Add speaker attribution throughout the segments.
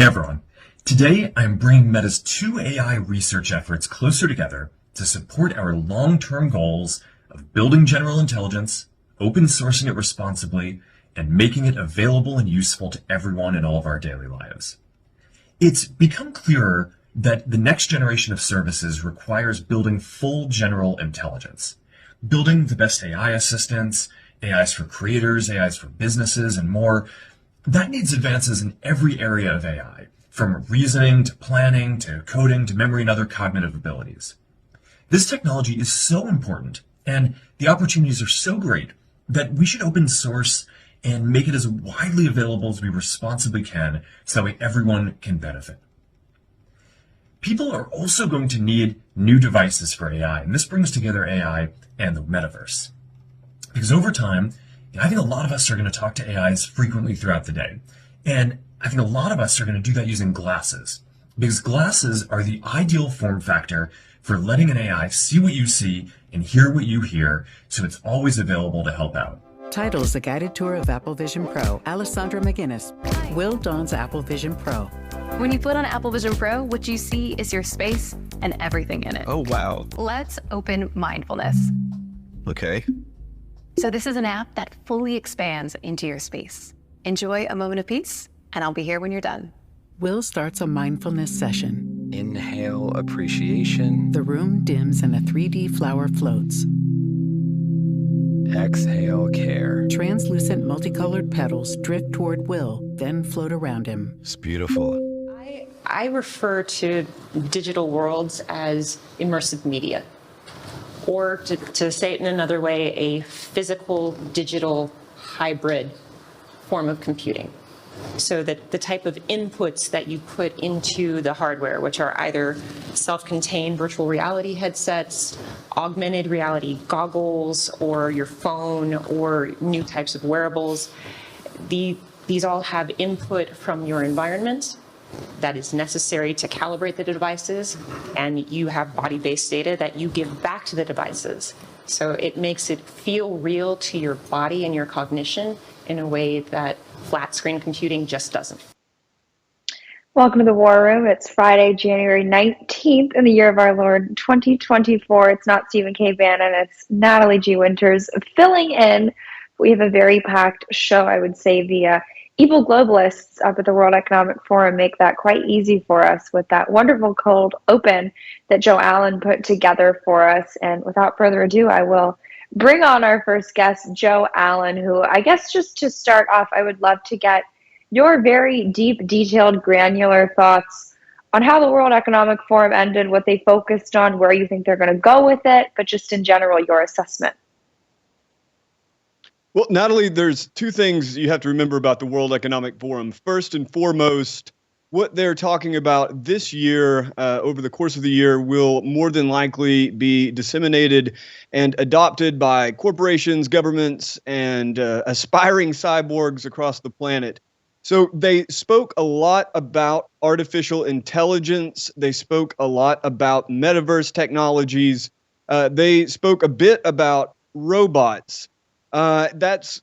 Speaker 1: Hey everyone. Today I'm bringing Meta's two AI research efforts closer together to support our long-term goals of building general intelligence, open sourcing it responsibly, and making it available and useful to everyone in all of our daily lives. It's become clearer that the next generation of services requires building full general intelligence, building the best AI assistants, AIs for creators, AIs for businesses, and more. That needs advances in every area of AI, from reasoning to planning to coding to memory and other cognitive abilities. This technology is so important, and the opportunities are so great that we should open source and make it as widely available as we responsibly can, so that way everyone can benefit. People are also going to need new devices for AI, and this brings together AI and the metaverse. Because over time, I think a lot of us are going to talk to AIs frequently throughout the day. And I think a lot of us are going to do that using glasses, because glasses are the ideal form factor for letting an AI see what you see and hear what you hear, so it's always available to help out.
Speaker 2: Titles: A Guided Tour of Apple Vision Pro. Alessandra McGinnis. Will dons Apple Vision Pro.
Speaker 3: When you put on Apple Vision Pro, what you see is your space and everything in it.
Speaker 4: Oh, wow.
Speaker 3: Let's open mindfulness.
Speaker 4: Okay.
Speaker 3: So this is an app that fully expands into your space. Enjoy a moment of peace, and I'll be here when you're done.
Speaker 2: Will starts a mindfulness session.
Speaker 4: Inhale appreciation.
Speaker 2: The room dims and a 3D flower floats.
Speaker 4: Exhale care.
Speaker 2: Translucent multicolored petals drift toward Will, then float around him.
Speaker 4: It's beautiful.
Speaker 5: I refer to digital worlds as immersive media, or to say it in another way, a physical digital hybrid form of computing. So that the type of inputs that you put into the hardware, which are either self-contained virtual reality headsets, augmented reality goggles, or your phone, or new types of wearables, these all have input from your environment that is necessary to calibrate the devices, and you have body-based data that you give back to the devices. So it makes it feel real to your body and your cognition in a way that flat screen computing just doesn't.
Speaker 6: Welcome to the War Room. It's Friday, January 19th in the year of our Lord 2024. It's not Stephen K. Bannon, it's Natalie G. Winters filling in. We have a very packed show, I would say. The evil globalists up at the World Economic Forum make that quite easy for us with that wonderful cold open that Joe Allen put together for us. And without further ado, I will bring on our first guest, Joe Allen, who I guess just to start off, I would love to get your very deep, detailed, granular thoughts on how the World Economic Forum ended, what they focused on, where you think they're going to go with it, but just in general, your assessment.
Speaker 7: Well, Natalie, there's two things you have to remember about the World Economic Forum. First and foremost, what they're talking about this year, over the course of the year, will more than likely be disseminated and adopted by corporations, governments, and aspiring cyborgs across the planet. So they spoke a lot about artificial intelligence. They spoke a lot about metaverse technologies. They spoke a bit about robots. That's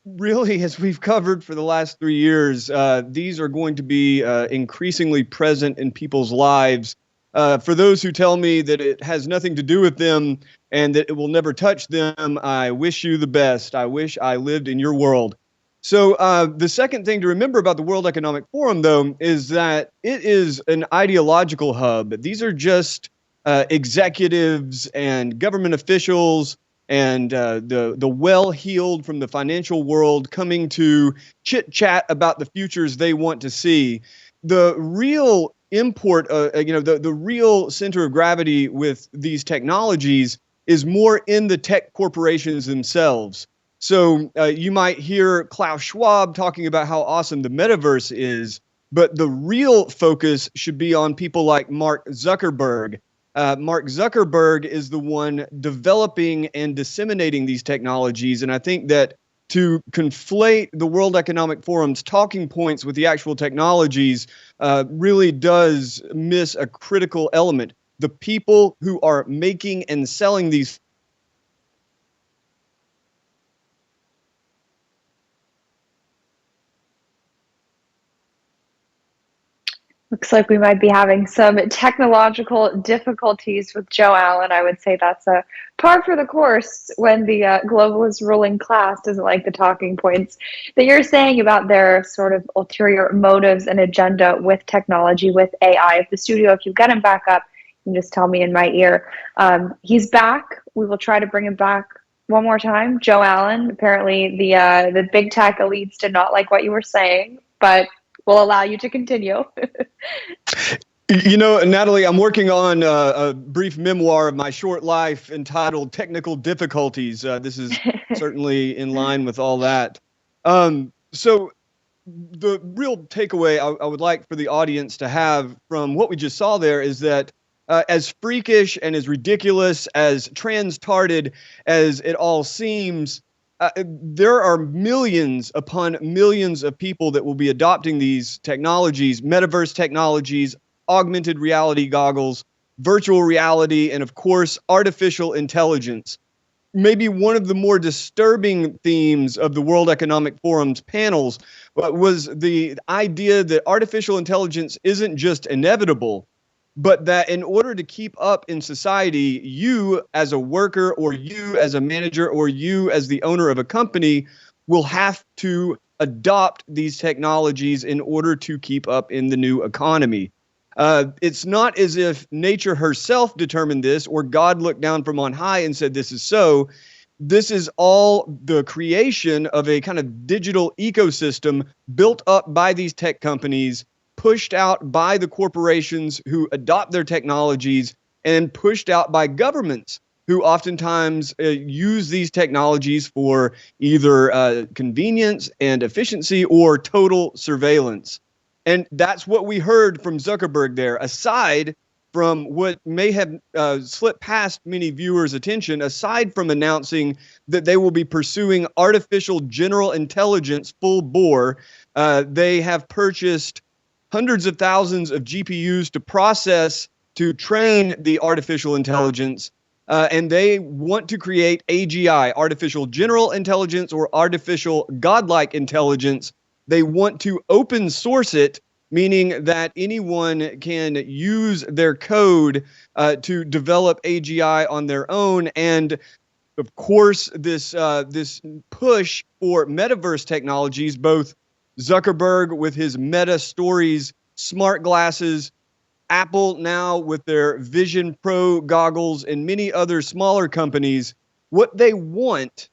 Speaker 7: really, as we've covered for the last 3 years, these are going to be increasingly present in people's lives. For those who tell me that it has nothing to do with them and that it will never touch them, I wish you the best. I wish I lived in your world. So the second thing to remember about the World Economic Forum, though, is that it is an ideological hub. These are just executives and government officials and the well-heeled from the financial world coming to chit-chat about the futures they want to see. The real import, the real center of gravity with these technologies is more in the tech corporations themselves. So you might hear Klaus Schwab talking about how awesome the metaverse is, but the real focus should be on people like Mark Zuckerberg. Mark Zuckerberg is the one developing and disseminating these technologies. And I think that to conflate the World Economic Forum's talking points with the actual technologies really does miss a critical element. The people who are making and selling these
Speaker 6: Looks like we might be having some technological difficulties with Joe Allen. I would say that's a par for the course when the globalist ruling class doesn't like the talking points that you're saying about their sort of ulterior motives and agenda with technology, with AI. If the studio, if you get him back up, you can just tell me in my ear. He's back. We will try to bring him back one more time. Joe Allen. Apparently, the big tech elites did not like what you were saying, but we'll allow you to continue.
Speaker 7: You know, Natalie, I'm working on a brief memoir of my short life entitled Technical Difficulties. This is certainly in line with all that. So the real takeaway I would like for the audience to have from what we just saw there is that as freakish and as ridiculous, as trans-tarded as it all seems, there are millions upon millions of people that will be adopting these technologies, metaverse technologies, augmented reality goggles, virtual reality, and of course, artificial intelligence. Maybe one of the more disturbing themes of the World Economic Forum's panels was the idea that artificial intelligence isn't just inevitable, but that in order to keep up in society, you as a worker or you as a manager or you as the owner of a company will have to adopt these technologies in order to keep up in the new economy. It's not as if nature herself determined this or God looked down from on high and said, this is so. This is all the creation of a kind of digital ecosystem built up by these tech companies, pushed out by the corporations who adopt their technologies, and pushed out by governments who oftentimes use these technologies for either convenience and efficiency or total surveillance. And that's what we heard from Zuckerberg there, aside from what may have slipped past many viewers' attention, aside from announcing that they will be pursuing artificial general intelligence full bore. They have purchased hundreds of thousands of GPUs to train the artificial intelligence. And they want to create AGI, artificial general intelligence or artificial godlike intelligence. They want to open source it, meaning that anyone can use their code to develop AGI on their own. And of course, this push for metaverse technologies, both Zuckerberg with his Meta Stories smart glasses, Apple now with their Vision Pro goggles, and many other smaller companies, what they want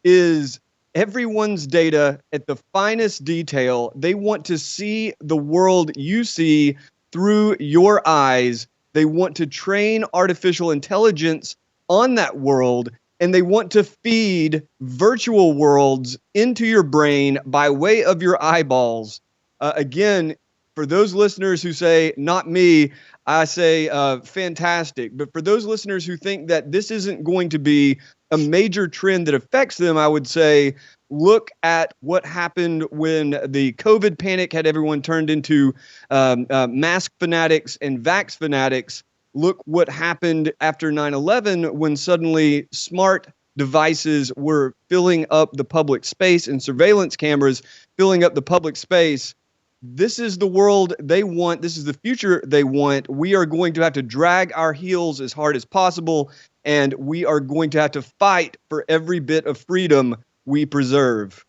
Speaker 7: is everyone's data at the finest detail. They want to see the world you see through your eyes. They want to train artificial intelligence on that world, and they want to feed virtual worlds into your brain by way of your eyeballs. Again, for those listeners who say, not me, I say fantastic. But for those listeners who think that this isn't going to be a major trend that affects them, I would say, look at what happened when the COVID panic had everyone turned into mask fanatics and vax fanatics. Look what happened after 9/11 when suddenly smart devices were filling up the public space and surveillance cameras filling up the public space. This is the world they want. This is the future they want. We are going to have to drag our heels as hard as possible, and we are going to have to fight for every bit of freedom we preserve.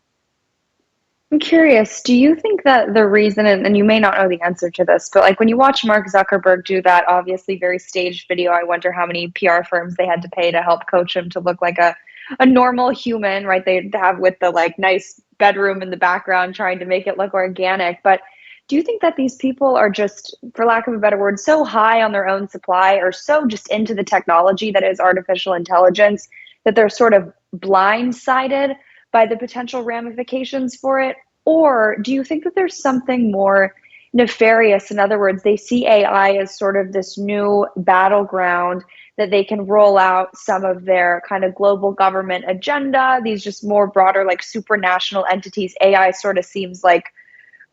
Speaker 6: I'm curious, do you think that the reason, and you may not know the answer to this, but like when you watch Mark Zuckerberg do that obviously very staged video, I wonder how many PR firms they had to pay to help coach him to look like a normal human, right? They have with the like nice bedroom in the background trying to make it look organic. But do you think that these people are just, for lack of a better word, so high on their own supply or so just into the technology that is artificial intelligence that they're sort of blindsided by the potential ramifications for it? Or do you think that there's something more nefarious? In other words, they see AI as sort of this new battleground that they can roll out some of their kind of global government agenda, these just more broader, like supranational entities. AI sort of seems like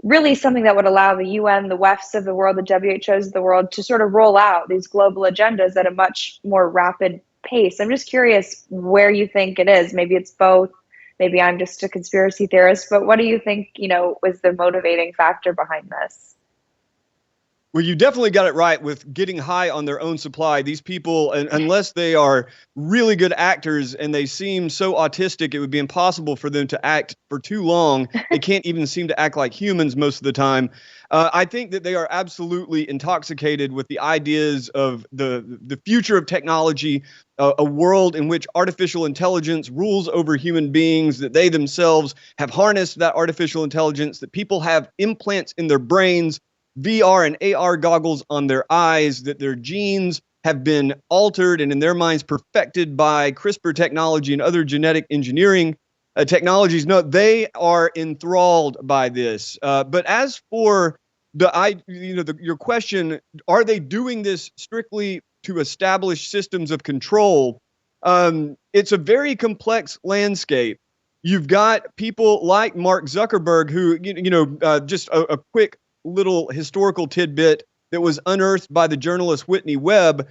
Speaker 6: really something that would allow the UN, the WEFs of the world, the WHOs of the world to sort of roll out these global agendas at a much more rapid pace. I'm just curious where you think it is. Maybe it's both. Maybe I'm just a conspiracy theorist, but what do you think, was the motivating factor behind this?
Speaker 7: Well, you definitely got it right with getting high on their own supply. These people, unless they are really good actors and they seem so autistic, it would be impossible for them to act for too long. They can't even seem to act like humans most of the time. I think that they are absolutely intoxicated with the ideas of the future of technology, a world in which artificial intelligence rules over human beings, that they themselves have harnessed that artificial intelligence, that people have implants in their brains, VR and AR goggles on their eyes, that their genes have been altered and in their minds perfected by CRISPR technology and other genetic engineering technologies. No, they are enthralled by this. But as for your question, are they doing this strictly to establish systems of control? It's a very complex landscape. You've got people like Mark Zuckerberg, who, just a quick little historical tidbit that was unearthed by the journalist Whitney Webb.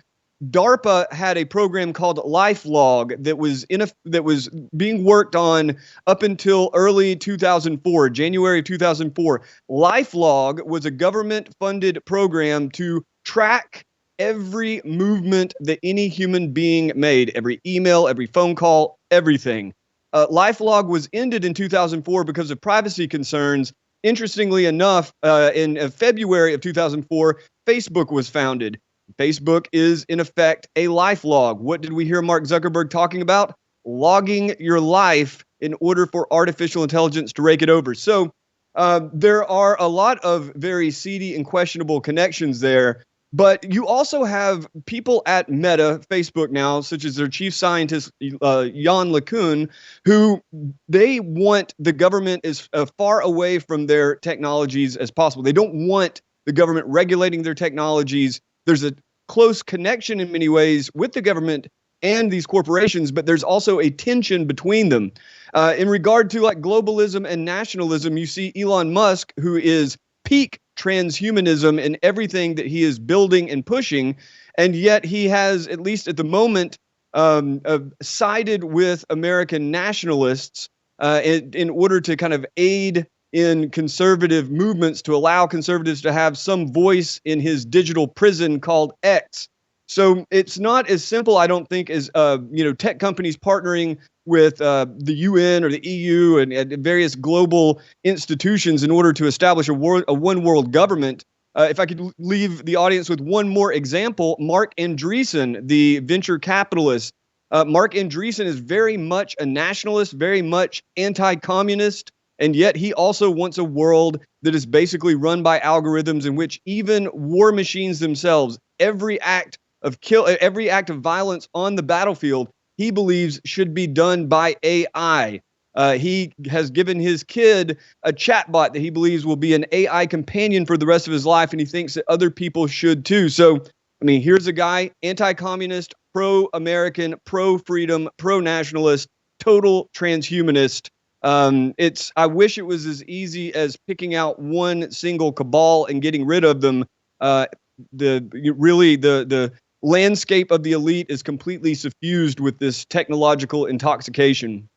Speaker 7: DARPA had a program called LifeLog that was being worked on up until early 2004, January 2004. LifeLog was a government-funded program to track every movement that any human being made, every email, every phone call, everything. LifeLog was ended in 2004 because of privacy concerns. Interestingly enough, in February of 2004, Facebook was founded. Facebook is, in effect, a life log. What did we hear Mark Zuckerberg talking about? Logging your life in order for artificial intelligence to rake it over. So there are a lot of very seedy and questionable connections there. But you also have people at Meta, Facebook now, such as their chief scientist, Jan LeCun, who they want the government as far away from their technologies as possible. They don't want the government regulating their technologies. There's a close connection in many ways with the government and these corporations, but there's also a tension between them. In regard to like globalism and nationalism, you see Elon Musk, who is peak transhumanism in everything that he is building and pushing, and yet he has, at least at the moment, sided with American nationalists in order to kind of aid in conservative movements, to allow conservatives to have some voice in his digital prison called X. So it's not as simple, I don't think, as tech companies partnering with the UN or the EU and various global institutions in order to establish a one world government. If I could leave the audience with one more example, Mark Andreessen, the venture capitalist. Mark Andreessen is very much a nationalist, very much anti-communist, and yet he also wants a world that is basically run by algorithms in which even war machines themselves, every act of violence on the battlefield, he believes should be done by AI. He has given his kid a chatbot that he believes will be an AI companion for the rest of his life, and he thinks that other people should too. So, I mean, here's a guy, anti-communist, pro-American, pro-freedom, pro-nationalist, total transhumanist. I wish it was as easy as picking out one single cabal and getting rid of them. The landscape of the elite is completely suffused with this technological intoxication.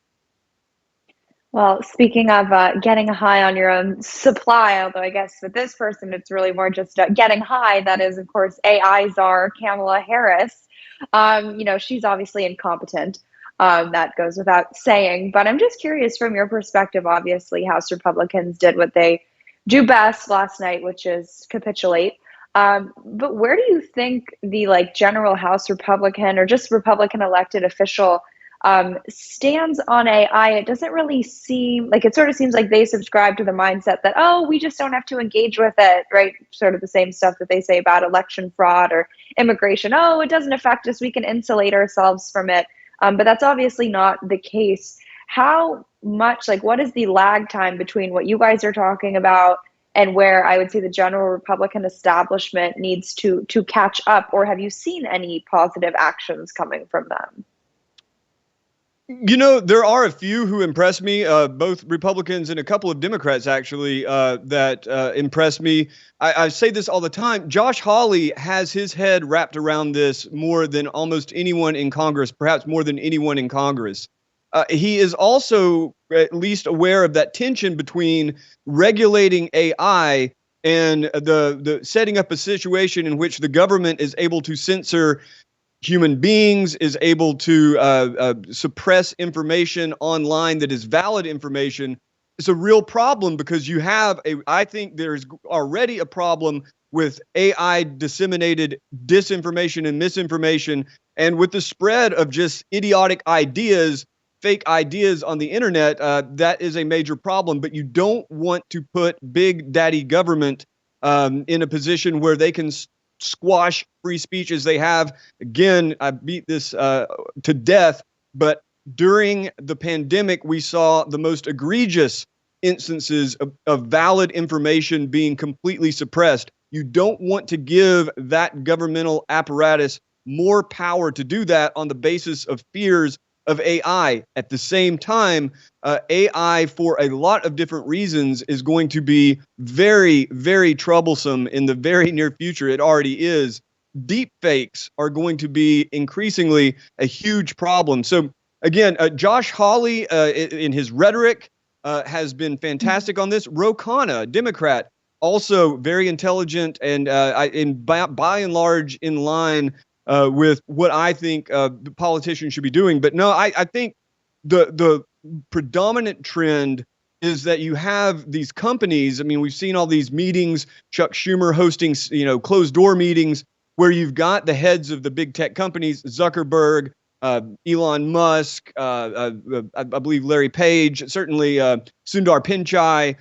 Speaker 6: Well, speaking of getting high on your own supply, although I guess with this person, it's really more just getting high. That is, of course, AI czar Kamala Harris. She's obviously incompetent. That goes without saying. But I'm just curious from your perspective, obviously, House Republicans did what they do best last night, which is capitulate. But where do you think the general House Republican or just Republican elected official stands on AI? It doesn't really seem like, it sort of seems like they subscribe to the mindset that, oh, we just don't have to engage with it, right? Sort of the same stuff that they say about election fraud or immigration. Oh, it doesn't affect us. We can insulate ourselves from it. But that's obviously not the case. How much, what is the lag time between what you guys are talking about and where I would say the general Republican establishment needs to catch up? Or have you seen any positive actions coming from them?
Speaker 7: There are a few who impress me, both Republicans and a couple of Democrats, actually, that impress me. I say this all the time. Josh Hawley has his head wrapped around this more than almost anyone in Congress, perhaps more than anyone in Congress. He is also at least aware of that tension between regulating AI and the setting up a situation in which the government is able to censor human beings, is able to suppress information online that is valid information. It's a real problem because I think there's already a problem with AI disseminated disinformation and misinformation, and with the spread of just idiotic ideas, fake ideas on the internet. That is a major problem, but you don't want to put big daddy government in a position where they can squash free speech as they have. Again, I beat this to death, but during the pandemic, we saw the most egregious instances of valid information being completely suppressed. You don't want to give that governmental apparatus more power to do that on the basis of fears of AI. At the same time, AI, for a lot of different reasons, is going to be very, very troublesome in the very near future. It already is. Deep fakes are going to be increasingly a huge problem. So again, Josh Hawley, in his rhetoric, has been fantastic on this. Ro Khanna, Democrat, also very intelligent and by and large in line with what I think the politicians should be doing. But no, I think the predominant trend is that you have these companies. I mean, we've seen all these meetings, Chuck Schumer hosting, closed door meetings where you've got the heads of the big tech companies, Zuckerberg, Elon Musk, I believe Larry Page, certainly Sundar Pichai,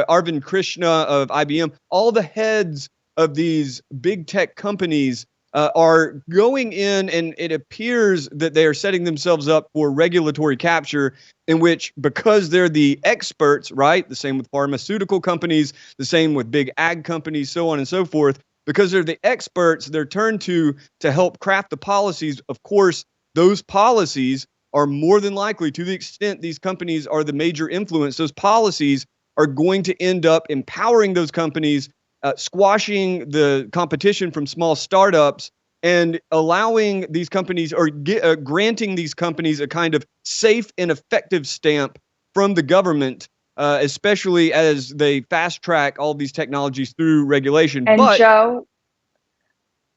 Speaker 7: Arvind Krishna of IBM. All the heads of these big tech companies are going in, and it appears that they are setting themselves up for regulatory capture, in which, because they're the experts, right? The same with pharmaceutical companies, the same with big ag companies, so on and so forth. Because they're the experts, they're turned to help craft the policies. Of course, those policies are more than likely, to the extent these companies are the major influence, those policies are going to end up empowering those companies, squashing the competition from small startups, and allowing these companies, or granting these companies, a kind of safe and effective stamp from the government, especially as they fast track all these technologies through regulation.
Speaker 6: And
Speaker 7: but
Speaker 6: Joe,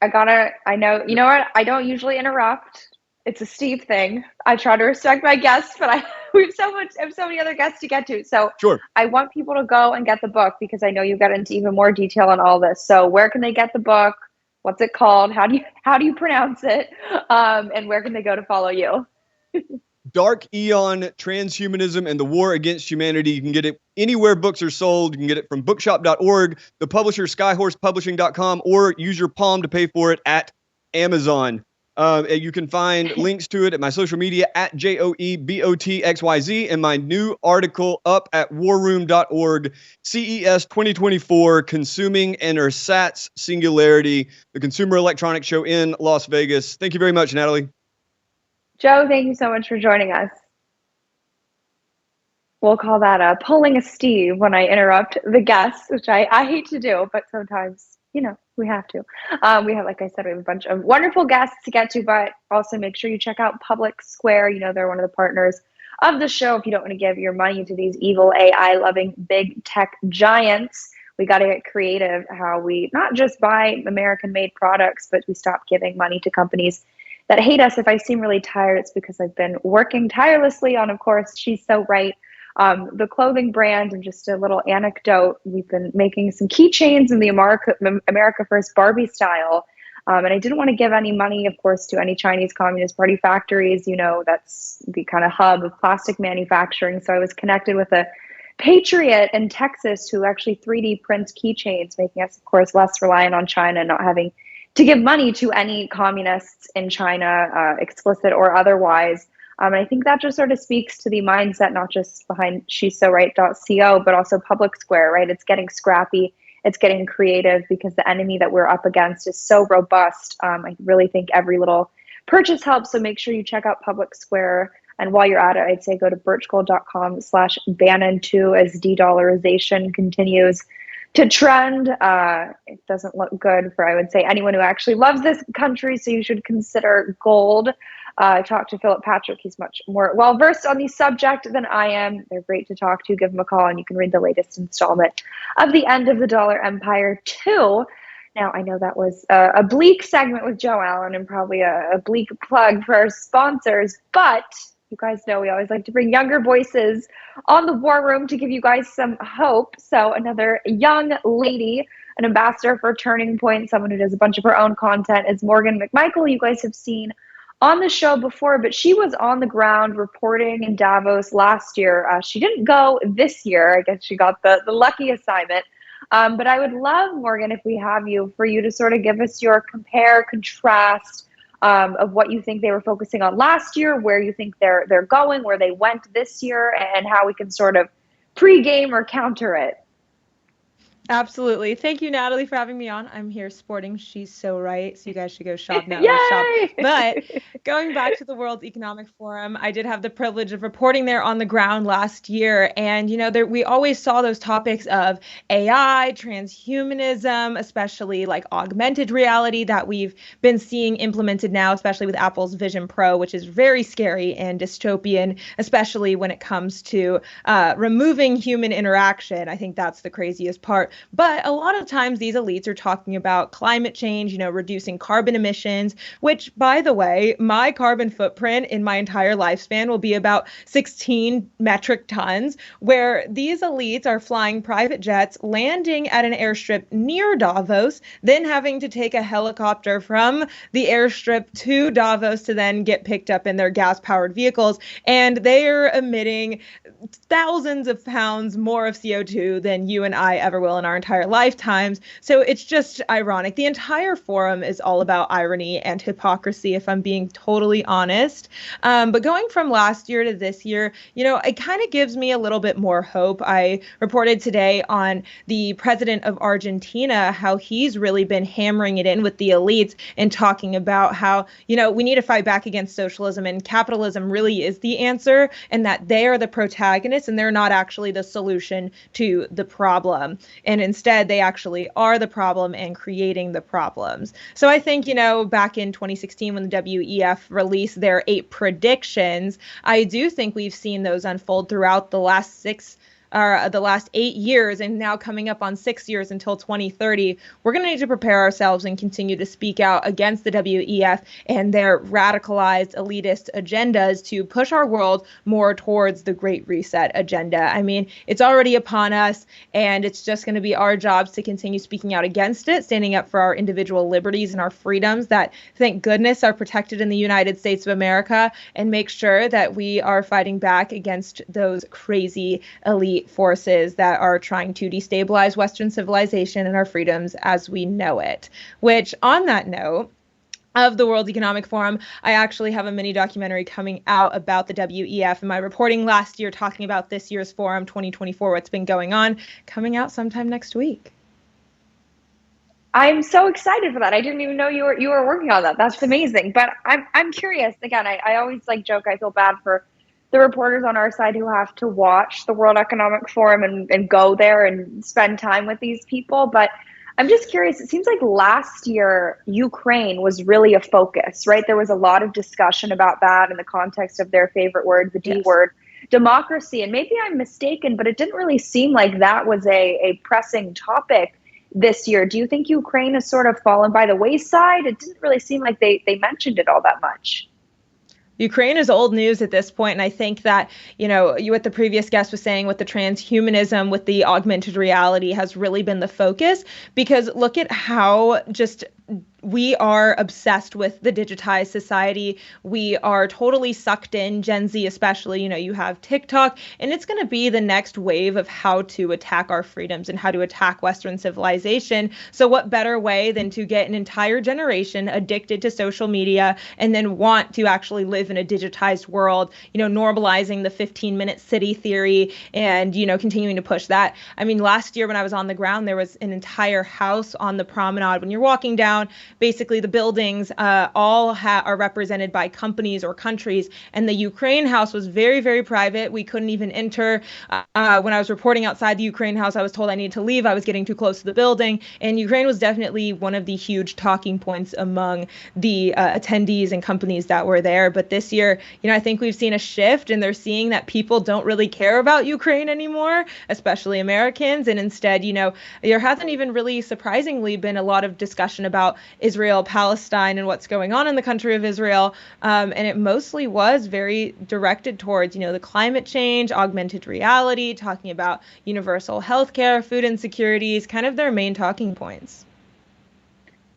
Speaker 6: I know, you know what? I don't usually interrupt. It's a Steve thing. I try to respect my guests, but we have so many other guests to get to. So
Speaker 7: sure.
Speaker 6: I want people to go and get the book, because I know you got into even more detail on all this. So where can they get the book? What's it called? How do you pronounce it? And where can they go to follow you?
Speaker 7: Dark Eon, Transhumanism, and the War Against Humanity. You can get it anywhere books are sold. You can get it from bookshop.org, the publisher skyhorsepublishing.com, or use your palm to pay for it at Amazon. You can find links to it at my social media at JOEBOTXYZ, and my new article up at warroom.org, CES 2024, Consuming and Ersatz Singularity, the Consumer Electronics Show in Las Vegas. Thank you very much, Natalie.
Speaker 6: Joe, thank you so much for joining us. We'll call that pulling a Steve when I interrupt the guests, which I hate to do, but sometimes, we have to. We have, like I said, we have a bunch of wonderful guests to get to, but also make sure you check out Public Square. They're one of the partners of the show. If you don't want to give your money to these evil AI-loving big tech giants, we got to get creative how we not just buy American-made products, but we stop giving money to companies that hate us. If I seem really tired, it's because I've been working tirelessly on, of course, She's So Right, the clothing brand. And just a little anecdote, we've been making some keychains in the America First Barbie style. And I didn't want to give any money, of course, to any Chinese Communist Party factories. That's the kind of hub of plastic manufacturing. So I was connected with a patriot in Texas who actually 3D prints keychains, making us, of course, less reliant on China, not having to give money to any communists in China, explicit or otherwise. And I think that just sort of speaks to the mindset, not just behind She's So Right.co, but also Public Square, right? It's getting scrappy, it's getting creative, because the enemy that we're up against is so robust. I really think every little purchase helps. So make sure you check out Public Square. And while you're at it, I'd say go to birchgold.com/Bannon2 as de-dollarization continues to trend. It doesn't look good for, I would say, anyone who actually loves this country, so you should consider gold. I talked to Philip Patrick. He's much more well-versed on the subject than I am. They're great to talk to. Give them a call, and you can read the latest installment of The End of the Dollar Empire 2. Now, I know that was a bleak segment with Joe Allen and probably a bleak plug for our sponsors, but you guys know we always like to bring younger voices on the War Room to give you guys some hope. So another young lady, an ambassador for Turning Point, someone who does a bunch of her own content, is Morgonn McMichael. You guys have seen on the show before, but she was on the ground reporting in Davos last year. She didn't go this year. I guess she got the lucky assignment. But I would love, Morgonn, if we have you, for you to sort of give us your compare, contrast of what you think they were focusing on last year, where you think they're going, where they went this year, and how we can sort of pre-game or counter it.
Speaker 8: Absolutely. Thank you, Natalie, for having me on. I'm here sporting She's So Right, so you guys should go shop now.
Speaker 6: Yay!
Speaker 8: But going back to the World Economic Forum, I did have the privilege of reporting there on the ground last year. And, we always saw those topics of AI, transhumanism, especially like augmented reality that we've been seeing implemented now, especially with Apple's Vision Pro, which is very scary and dystopian, especially when it comes to removing human interaction. I think that's the craziest part. But a lot of times these elites are talking about climate change, reducing carbon emissions, which, by the way, my carbon footprint in my entire lifespan will be about 16 metric tons, where these elites are flying private jets, landing at an airstrip near Davos, then having to take a helicopter from the airstrip to Davos to then get picked up in their gas-powered vehicles. And they are emitting thousands of pounds more of CO2 than you and I ever will in our entire lifetimes. So it's just ironic. The entire forum is all about irony and hypocrisy, if I'm being totally honest. But going from last year to this year, it kind of gives me a little bit more hope. I reported today on the president of Argentina, how he's really been hammering it in with the elites and talking about how, we need to fight back against socialism, and capitalism really is the answer, and that they are the protagonists and they're not actually the solution to the problem. And instead, they actually are the problem and creating the problems. So I think, back in 2016, when the WEF released their 8 predictions, I do think we've seen those unfold throughout the last 8 years, and now coming up on 6 years until 2030. We're going to need to prepare ourselves and continue to speak out against the WEF and their radicalized elitist agendas to push our world more towards the Great Reset agenda. I mean, it's already upon us, and it's just going to be our jobs to continue speaking out against it, standing up for our individual liberties and our freedoms that, thank goodness, are protected in the United States of America, and make sure that we are fighting back against those crazy elite forces that are trying to destabilize Western civilization and our freedoms as we know it. Which, on that note, of the World Economic Forum, I actually have a mini documentary coming out about the WEF and my reporting last year talking about this year's forum, 2024, what's been going on, coming out sometime next week.
Speaker 6: I'm so excited for that. I didn't even know you were working on that. That's amazing. But I'm curious. Again, I always joke. I feel bad for the reporters on our side who have to watch the World Economic Forum and go there and spend time with these people. But I'm just curious. It seems like last year, Ukraine was really a focus, right? There was a lot of discussion about that in the context of their favorite word, the D word, democracy. And maybe I'm mistaken, but it didn't really seem like that was a pressing topic this year. Do you think Ukraine has sort of fallen by the wayside? It didn't really seem like they mentioned it all that much.
Speaker 8: Ukraine is old news at this point, and I think that, what the previous guest was saying with the transhumanism, with the augmented reality has really been the focus, because look at how just we are obsessed with the digitized society. We are totally sucked in, Gen Z especially. You have TikTok, and it's going to be the next wave of how to attack our freedoms and how to attack Western civilization. So what better way than to get an entire generation addicted to social media and then want to actually live in a digitized world, normalizing the 15-minute city theory and, continuing to push that. I mean, last year when I was on the ground, there was an entire house on the promenade. When you're walking down down. Basically, the buildings all are represented by companies or countries, and the Ukraine house was very, very private. We couldn't even enter. When I was reporting outside the Ukraine house, I was told I needed to leave. I was getting too close to the building, and Ukraine was definitely one of the huge talking points among the attendees and companies that were there. But this year, I think we've seen a shift, and they're seeing that people don't really care about Ukraine anymore, especially Americans. And instead, there hasn't even really surprisingly been a lot of discussion about Israel, Palestine, and what's going on in the country of Israel. And it mostly was very directed towards, the climate change, augmented reality, talking about universal healthcare, food insecurities, kind of their main talking points.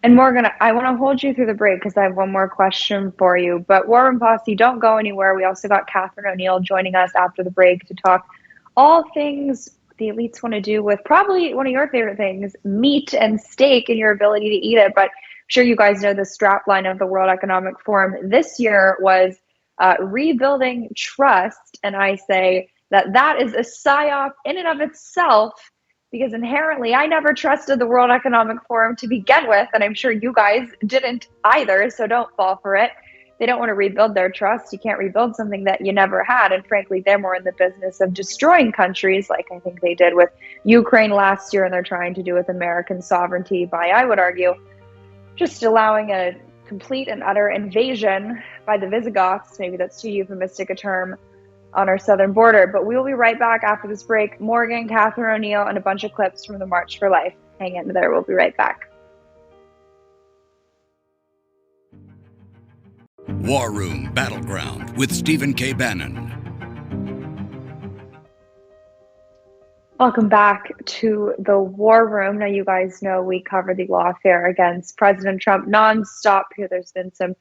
Speaker 6: And Morgan, I want to hold you through the break because I have one more question for you. But War Room Posse, don't go anywhere. We also got Catharine O'Neill joining us after the break to talk all things the elites want to do with probably one of your favorite things, meat and steak, and your ability to eat it. But I'm sure you guys know the strapline of the World Economic Forum this year was rebuilding trust. And I say that is a psyop in and of itself, because inherently I never trusted the World Economic Forum to begin with, and I'm sure you guys didn't either, so don't fall for it. They don't want to rebuild their trust. You can't rebuild something that you never had, and frankly, they're more in the business of destroying countries, like I think they did with Ukraine last year, and they're trying to do with American sovereignty by, I would argue, just allowing a complete and utter invasion by the Visigoths, maybe that's too euphemistic a term, on our southern border. But we will be right back after this break. Morgan, Catharine O'Neill, and a bunch of clips from the March for Life. Hang in there. We'll be right back.
Speaker 9: War Room Battleground with Stephen K. Bannon.
Speaker 6: Welcome back to the War Room. Now, you guys know we cover the lawfare against President Trump nonstop here. There's been some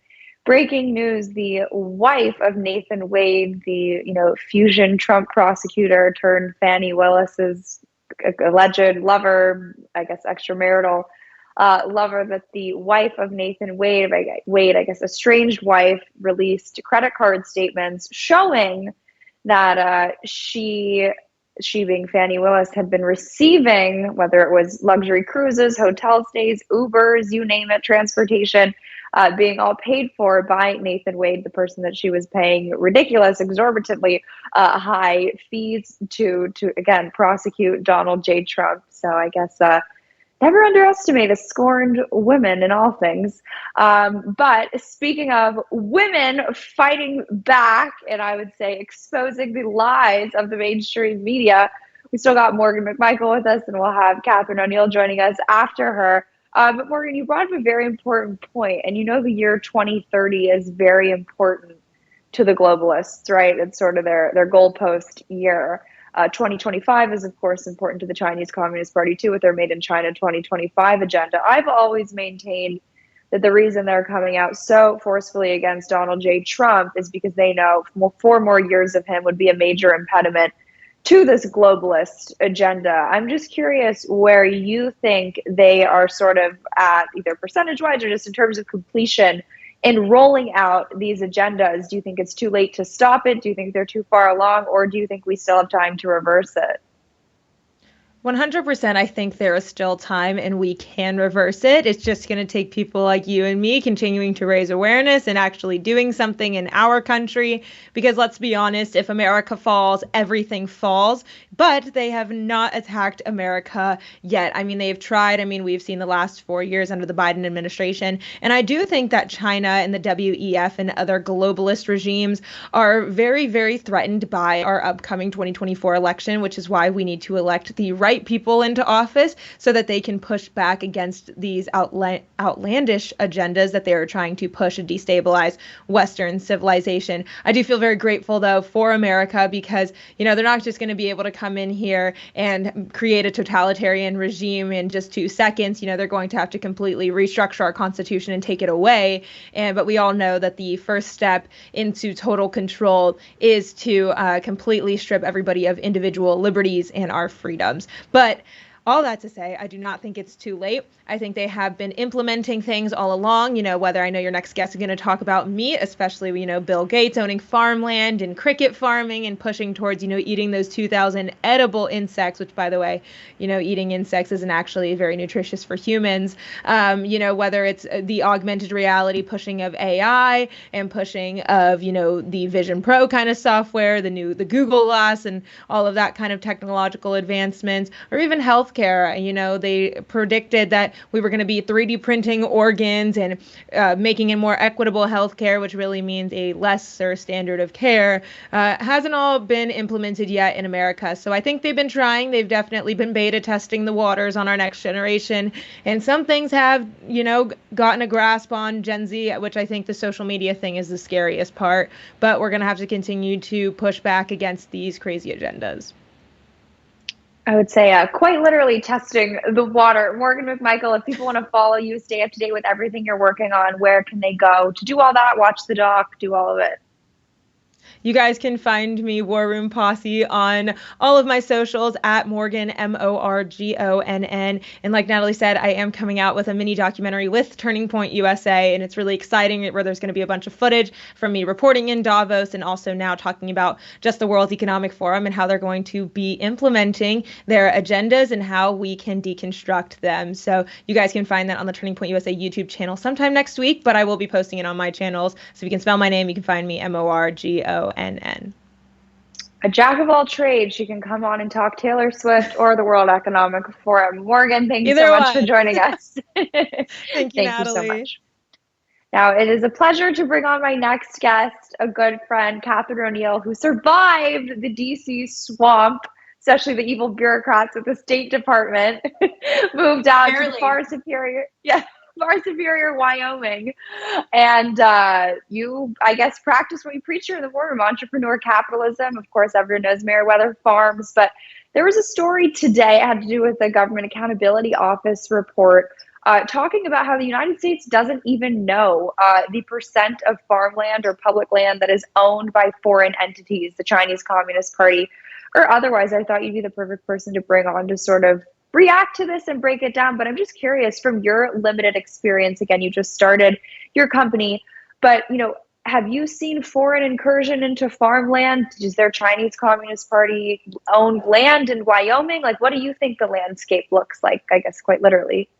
Speaker 6: breaking news. The wife of Nathan Wade, the fusion Trump prosecutor turned Fani Willis's alleged lover, I guess extramarital lover, that the wife of Nathan Wade, I guess estranged wife, released credit card statements showing that she being Fani Willis had been receiving, whether it was luxury cruises, hotel stays, Ubers, you name it, transportation, being all paid for by Nathan Wade, the person that she was paying ridiculous, exorbitantly high fees to again prosecute Donald J. Trump. So I guess never underestimate a scorned woman in all things. But speaking of women fighting back, and I would say exposing the lies of the mainstream media, we still got Morgan McMichael with us, and we'll have Catharine O'Neill joining us after her. But Morgan, you brought up a very important point, and the year 2030 is very important to the globalists, right? It's sort of their goalpost year. 2025 is, of course, important to the Chinese Communist Party, too, with their Made in China 2025 agenda. I've always maintained that the reason they're coming out so forcefully against Donald J. Trump is because they know 4 more years of him would be a major impediment to this globalist agenda. I'm just curious where you think they are sort of at, either percentage-wise or just in terms of completion, in rolling out these agendas. Do you think it's too late to stop it? Do you think they're too far along? Or do you think we still have time to reverse it?
Speaker 8: 100%, I think there is still time and we can reverse it. It's just going to take people like you and me continuing to raise awareness and actually doing something in our country. Because let's be honest, if America falls, everything falls. But they have not attacked America yet. I mean, they've tried. I mean, we've seen the last 4 years under the Biden administration. And I do think that China and the WEF and other globalist regimes are very, very threatened by our upcoming 2024 election, which is why we need to elect the right people into office so that they can push back against these outlandish agendas that they are trying to push and destabilize Western civilization. I do feel very grateful, though, for America because, they're not just going to be able to come in here and create a totalitarian regime in just 2 seconds. They're going to have to completely restructure our Constitution and take it away. But we all know that the first step into total control is to completely strip everybody of individual liberties and our freedoms. But all that to say, I do not think it's too late. I think they have been implementing things all along, whether I know your next guest is going to talk about meat, especially, Bill Gates owning farmland and cricket farming and pushing towards, eating those 2,000 edible insects, which, by the way, eating insects isn't actually very nutritious for humans. Whether it's the augmented reality pushing of AI and pushing of, the Vision Pro kind of software, the Google Glass and all of that kind of technological advancements, or even healthcare. They predicted that we were going to be 3D printing organs and making it more equitable healthcare, which really means a lesser standard of care. Hasn't all been implemented yet in America. So I think they've been trying. They've definitely been beta testing the waters on our next generation. And some things have, gotten a grasp on Gen Z, which I think the social media thing is the scariest part. But we're going to have to continue to push back against these crazy agendas.
Speaker 6: I would say quite literally testing the water. Morgonn McMichael, if people want to follow you, stay up to date with everything you're working on, where can they go to do all that, watch the doc, do all of it?
Speaker 8: You guys can find me, War Room Posse, on all of my socials at Morgonn, Morgonn. And like Natalie said, I am coming out with a mini documentary with Turning Point USA, and it's really exciting, where there's going to be a bunch of footage from me reporting in Davos and also now talking about just the World Economic Forum and how they're going to be implementing their agendas and how we can deconstruct them. So you guys can find that on the Turning Point USA YouTube channel sometime next week, but I will be posting it on my channels. So if you can spell my name, you can find me, Morgonn.
Speaker 6: A jack of all trades. She can come on and talk Taylor Swift or the World Economic Forum. Morgonn, thank you so much for joining us.
Speaker 8: Thank you, Natalie.
Speaker 6: You so much. Now, it is a pleasure to bring on my next guest, a good friend, Catharine O'Neill, who survived the DC swamp, especially the evil bureaucrats at the State Department, moved out to far superior Wyoming. And you, I guess, practice what you preach here in the War Room, entrepreneur capitalism. Of course, everyone knows Meriwether Farms, but there was a story today, it had to do with the Government Accountability Office report, talking about how the United States doesn't even know the percent of farmland or public land that is owned by foreign entities, the Chinese Communist Party, or otherwise. I thought you'd be the perfect person to bring on to sort of react to this and break it down. But I'm just curious, from your limited experience, again, you just started your company, but have you seen foreign incursion into farmland? Is there Chinese Communist Party owned land in Wyoming? Like, what do you think the landscape looks like, I guess, quite literally?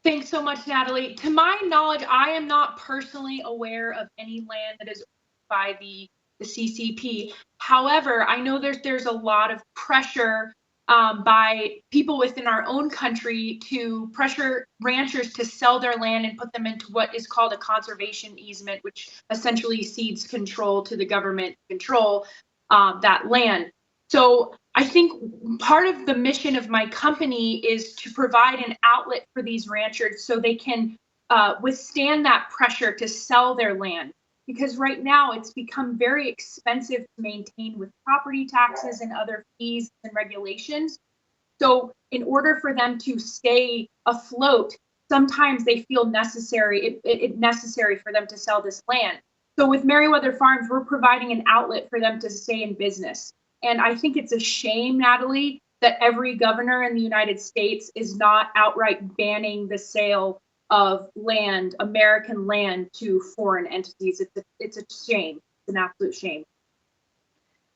Speaker 10: Thanks so much, Natalie. To my knowledge, I am not personally aware of any land that is owned by the CCP. However, I know there's a lot of pressure by people within our own country to pressure ranchers to sell their land and put them into what is called a conservation easement, which essentially cedes control to the government to control that land. So I think part of the mission of my company is to provide an outlet for these ranchers so they can withstand that pressure to sell their land. Because right now it's become very expensive to maintain with property taxes and other fees and regulations. So in order for them to stay afloat, sometimes they feel necessary for them to sell this land. So with Meriwether Farms, we're providing an outlet for them to stay in business. And I think it's a shame, Natalie, that every governor in the United States is not outright banning the sale of land, American land, to foreign entities. It's a shame. It's an absolute shame.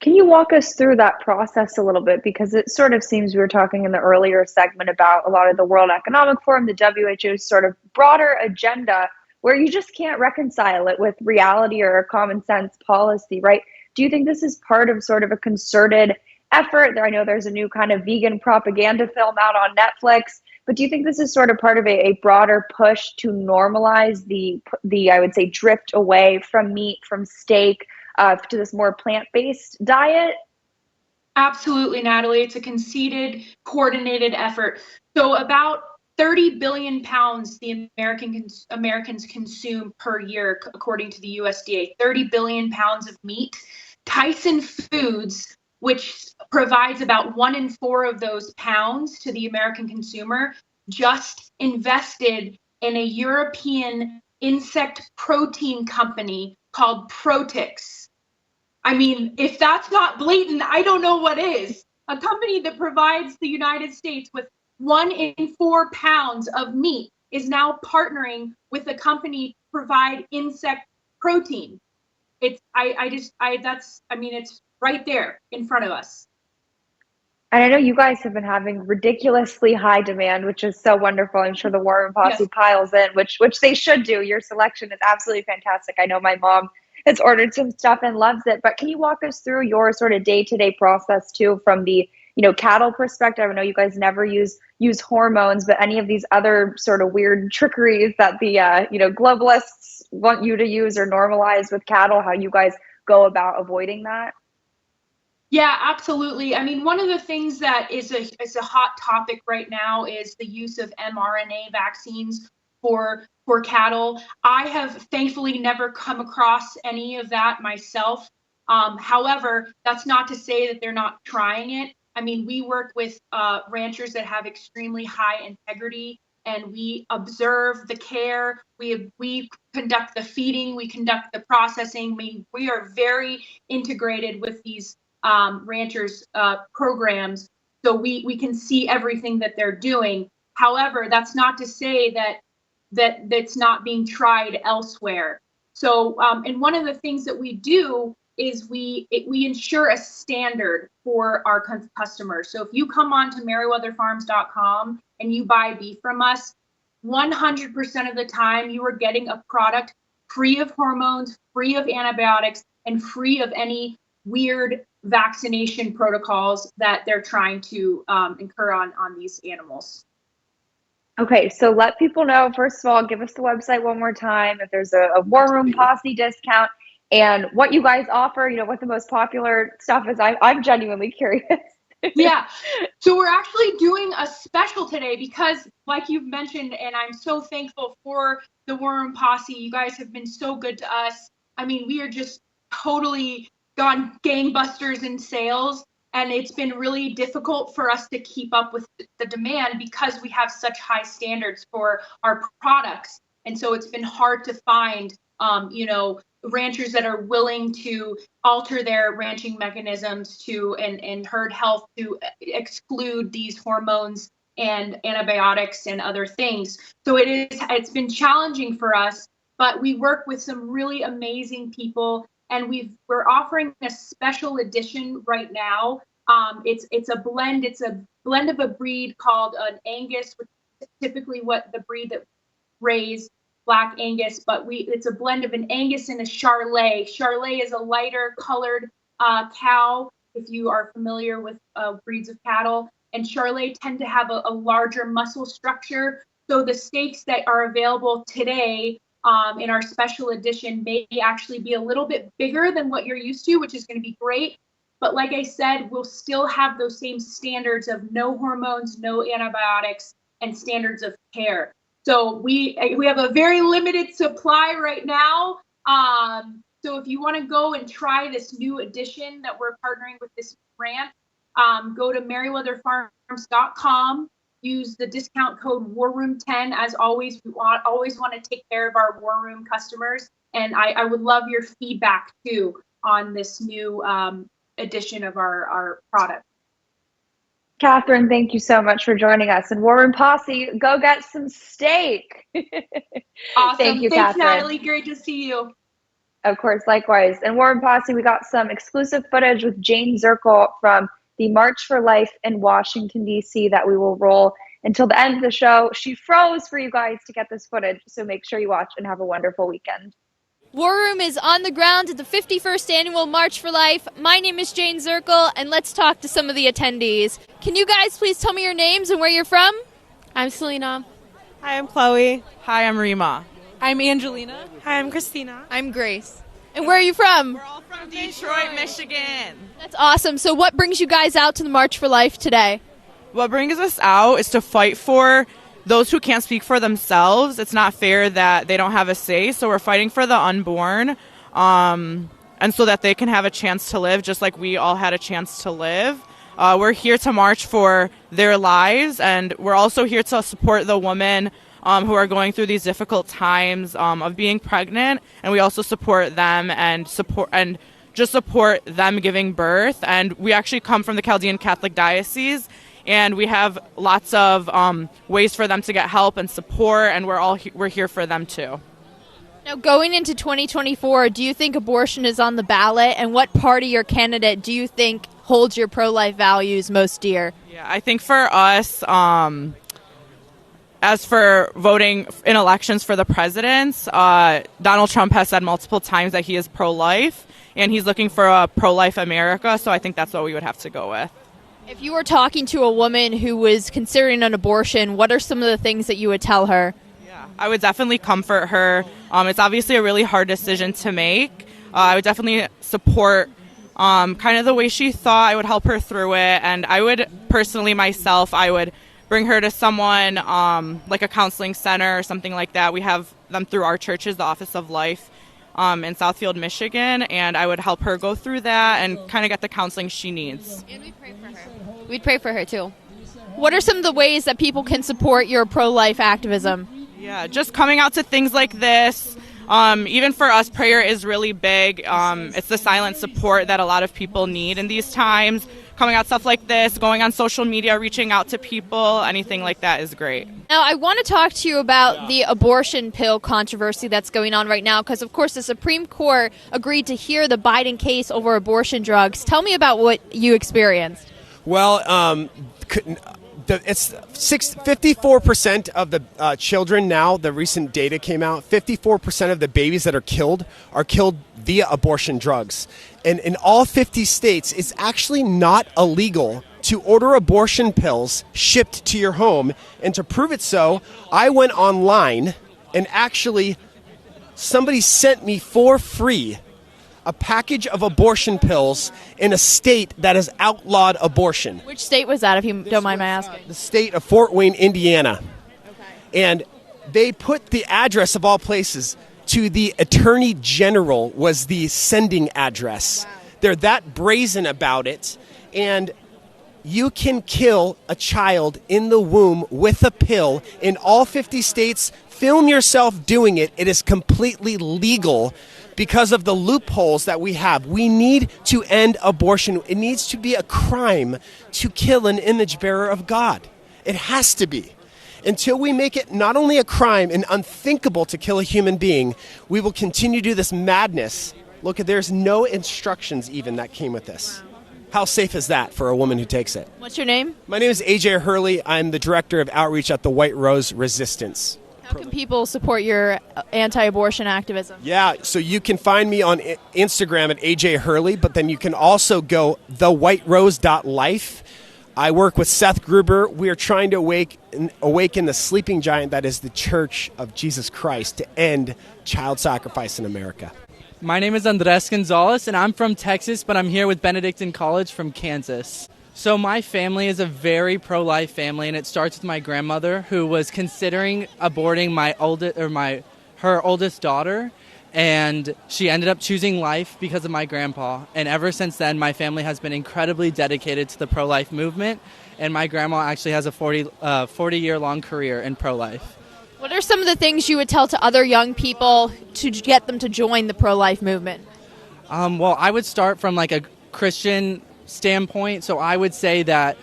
Speaker 6: Can you walk us through that process a little bit? Because it sort of seems, we were talking in the earlier segment about a lot of the World Economic Forum, the WHO's sort of broader agenda, where you just can't reconcile it with reality or a common sense policy, right? Do you think this is part of sort of a concerted effort? I know there's a new kind of vegan propaganda film out on Netflix, but do you think this is sort of part of a broader push to normalize the I would say, drift away from meat, from steak, to this more plant-based diet?
Speaker 10: Absolutely, Natalie. It's a conceded, coordinated effort. So about 30 billion pounds the Americans consume per year, according to the USDA. 30 billion pounds of meat. Tyson Foods, which provides about 1 in 4 of those pounds to the American consumer, just invested in a European insect protein company called Protix. I mean, if that's not blatant, I don't know what is. A company that provides the United States with 1 in 4 pounds of meat is now partnering with a company to provide insect protein. It's it's right there in front of us.
Speaker 6: And I know you guys have been having ridiculously high demand, which is so wonderful. I'm sure the War Room Posse
Speaker 10: Yes.
Speaker 6: piles in, which they should do. Your selection is absolutely fantastic. I know my mom has ordered some stuff and loves it. But can you walk us through your sort of day-to-day process too, from the cattle perspective? I know you guys never use hormones, but any of these other sort of weird trickeries that the globalists want you to use or normalize with cattle, how you guys go about avoiding that?
Speaker 10: Yeah, absolutely. I mean, one of the things that is a hot topic right now is the use of mRNA vaccines for cattle. I have thankfully never come across any of that myself. However, that's not to say that they're not trying it. I mean, we work with ranchers that have extremely high integrity, and we observe the care. We conduct the feeding, we conduct the processing. I mean, we are very integrated with these ranchers' programs, so we can see everything that they're doing. However, that's not to say that's not being tried elsewhere. So, and one of the things that we do is we ensure a standard for our customers. So if you come on to meriwetherfarms.com and you buy beef from us, 100% of the time you are getting a product free of hormones, free of antibiotics, and free of any weird vaccination protocols that they're trying to incur on these animals.
Speaker 6: Okay, so let people know, first of all, give us the website one more time, if there's a War Room Posse discount, and what you guys offer, what the most popular stuff is. I'm genuinely curious.
Speaker 10: Yeah, so we're actually doing a special today because, like you've mentioned, and I'm so thankful for the War Room Posse. You guys have been so good to us. I mean, we are just totally gone gangbusters in sales, and it's been really difficult for us to keep up with the demand because we have such high standards for our products. And so it's been hard to find ranchers that are willing to alter their ranching mechanisms and herd health to exclude these hormones and antibiotics and other things. So it's been challenging for us, but we work with some really amazing people. And we're offering a special edition right now. It's a blend. It's a blend of a breed called an Angus, which is typically what the breed that raise Black Angus. But it's a blend of an Angus and a Charolais. Charolais is a lighter colored cow, if you are familiar with breeds of cattle. And Charolais tend to have a larger muscle structure. So the steaks that are available today in our special edition may actually be a little bit bigger than what you're used to, which is going to be great. But like I said, we'll still have those same standards of no hormones, no antibiotics, and standards of care. So we have a very limited supply right now. So if you want to go and try this new edition that we're partnering with this brand, go to meriwetherfarms.com. Use the discount code WARROOM10. As always, we always want to take care of our War Room customers. And I would love your feedback, too, on this new edition of our product.
Speaker 6: Catherine, thank you so much for joining us. And War Room Posse, go get some steak.
Speaker 10: Awesome.
Speaker 6: Thank you,
Speaker 10: Thanks,
Speaker 6: Catherine.
Speaker 10: Natalie. Great to see you.
Speaker 6: Of course, likewise. And War Room Posse, we got some exclusive footage with Jane Zirkle from the March for Life in Washington, D.C. that we will roll until the end of the show. She froze for you guys to get this footage, so make sure you watch and have a wonderful weekend.
Speaker 11: War Room is on the ground at the 51st Annual March for Life. My name is Jane Zirkle, and let's talk to some of the attendees. Can you guys please tell me your names and where you're from?
Speaker 12: I'm Selena.
Speaker 13: Hi, I'm Chloe.
Speaker 14: Hi, I'm Rima.
Speaker 13: I'm Angelina.
Speaker 12: Hi, I'm Christina.
Speaker 11: I'm Grace. And where are you from?
Speaker 14: We're all from Detroit, Michigan.
Speaker 11: That's awesome. So what brings you guys out to the March for Life today?
Speaker 14: What brings us out is to fight for those who can't speak for themselves. It's not fair that they don't have a say, so we're fighting for the unborn, and so that they can have a chance to live just like we all had a chance to live. We're here to march for their lives, and we're also here to support the women who are going through these difficult times of being pregnant, and we also support them and just support them giving birth. And we actually come from the Chaldean Catholic Diocese, and we have lots of ways for them to get help and support, and we're here for them too.
Speaker 11: Now, going into 2024, do you think abortion is on the ballot, and what party or candidate do you think holds your pro-life values most dear?
Speaker 14: Yeah, I think for us, as for voting in elections for the presidents, Donald Trump has said multiple times that he is pro-life, and he's looking for a pro-life America, so I think that's what we would have to go with.
Speaker 11: If you were talking to a woman who was considering an abortion, what are some of the things that you would tell her?
Speaker 14: I would definitely comfort her. It's obviously a really hard decision to make. I would definitely support kind of the way she thought. I would help her through it. And I would personally myself, I would bring her to someone like a counseling center or something like that. We have them through our churches, the Office of Life in Southfield, Michigan. And I would help her go through that and kind of get the counseling she needs.
Speaker 11: And we'd pray for her. We'd pray for her too. What are some of the ways that people can support your pro-life activism?
Speaker 14: Yeah, just coming out to things like this. Even for us, prayer is really big. It's the silent support that a lot of people need in these times. Coming out stuff like this, going on social media, reaching out to people, anything like that is great.
Speaker 11: Now, I want to talk to you about the abortion pill controversy that's going on right now, because, of course, the Supreme Court agreed to hear the Biden case over abortion drugs. Tell me about what you experienced.
Speaker 15: Well, it's 54% of the children now, the recent data came out, 54% of the babies that are killed via abortion drugs. And in all 50 states, it's actually not illegal to order abortion pills shipped to your home. And to prove it so, I went online and actually somebody sent me for free a package of abortion pills in a state that has outlawed abortion.
Speaker 11: Which state was that, if you don't mind my asking?
Speaker 15: The state of Fort Wayne, Indiana. Okay. And they put the address of all places to the Attorney General was the sending address. Wow. They're that brazen about it. And you can kill a child in the womb with a pill in all 50 states. Film yourself doing it. It is completely legal. Because of the loopholes that we have, we need to end abortion. It needs to be a crime to kill an image bearer of God. It has to be. Until we make it not only a crime and unthinkable to kill a human being, we will continue to do this madness. Look, there's no instructions even that came with this. How safe is that for a woman who takes it?
Speaker 11: What's your name?
Speaker 15: My name is AJ Hurley. I'm the director of outreach at the White Rose Resistance.
Speaker 11: How can people support your anti-abortion activism?
Speaker 15: Yeah, so you can find me on Instagram at AJ Hurley, but then you can also go thewhiterose.life. I work with Seth Gruber. We are trying to awaken the sleeping giant that is the Church of Jesus Christ to end child sacrifice in America.
Speaker 16: My name is Andres Gonzalez, and I'm from Texas, but I'm here with Benedictine College from Kansas. So my family is a very pro-life family, and it starts with my grandmother, who was considering aborting her oldest daughter, and she ended up choosing life because of my grandpa. And ever since then, my family has been incredibly dedicated to the pro-life movement, and my grandma actually has a 40-year-long career in pro-life.
Speaker 11: What are some of the things you would tell to other young people to get them to join the pro-life movement?
Speaker 16: Well, I would start from like a Christian standpoint. So I would say that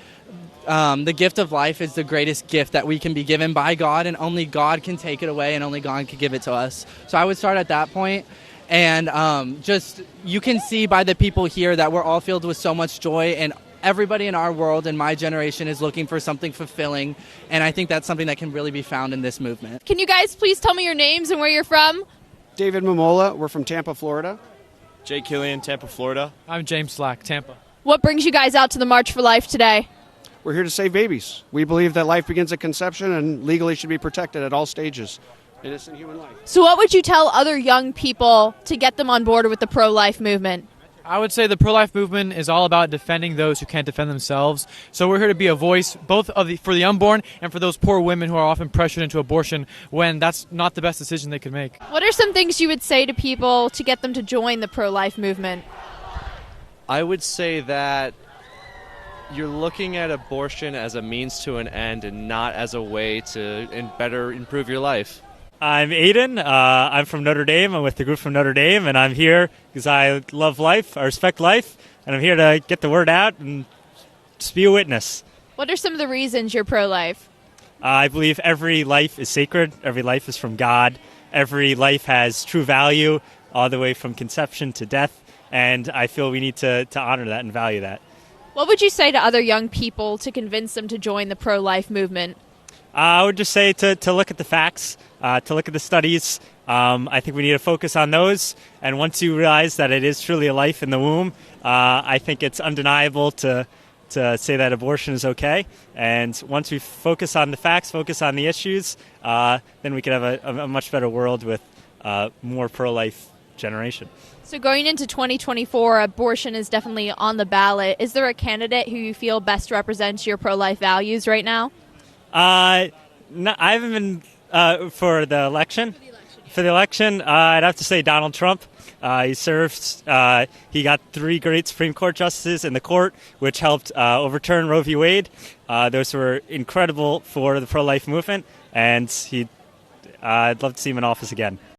Speaker 16: the gift of life is the greatest gift that we can be given by God, and only God can take it away, and only God can give it to us. So I would start at that point. And just you can see by the people here that we're all filled with so much joy, and everybody in our world and my generation is looking for something fulfilling. And I think that's something that can really be found in this movement.
Speaker 11: Can you guys please tell me your names and where you're from?
Speaker 17: David Momola. We're from Tampa, Florida.
Speaker 18: Jay Killian, Tampa, Florida.
Speaker 19: I'm James Slack, Tampa.
Speaker 11: What brings you guys out to the March for Life today?
Speaker 17: We're here to save babies. We believe that life begins at conception and legally should be protected at all stages. Innocent human life.
Speaker 11: So what would you tell other young people to get them on board with the pro-life movement?
Speaker 19: I would say the pro-life movement is all about defending those who can't defend themselves. So we're here to be a voice both for the unborn and for those poor women who are often pressured into abortion when that's not the best decision they could make.
Speaker 11: What are some things you would say to people to get them to join the pro-life movement?
Speaker 18: I would say that you're looking at abortion as a means to an end and not as a way to better improve your life.
Speaker 20: I'm Aiden. I'm from Notre Dame. I'm with the group from Notre Dame, and I'm here because I love life, I respect life, and I'm here to get the word out and just be a witness.
Speaker 11: What are some of the reasons you're pro-life?
Speaker 20: I believe every life is sacred. Every life is from God. Every life has true value all the way from conception to death, and I feel we need to honor that and value that.
Speaker 11: What would you say to other young people to convince them to join the pro-life movement?
Speaker 20: I would just say to look at the facts, to look at the studies. I think we need to focus on those, and once you realize that it is truly a life in the womb, I think it's undeniable to say that abortion is okay. And once we focus on the facts, focus on the issues, then we could have a much better world with more pro-life generation.
Speaker 11: So going into 2024, abortion is definitely on the ballot. Is there a candidate who you feel best represents your pro-life values right now?
Speaker 20: No, I haven't been for the election. For the election, I'd have to say Donald Trump. He served. He got 3 great Supreme Court justices in the court, which helped overturn Roe v. Wade. Those were incredible for the pro-life movement, and I'd love to see him in office again.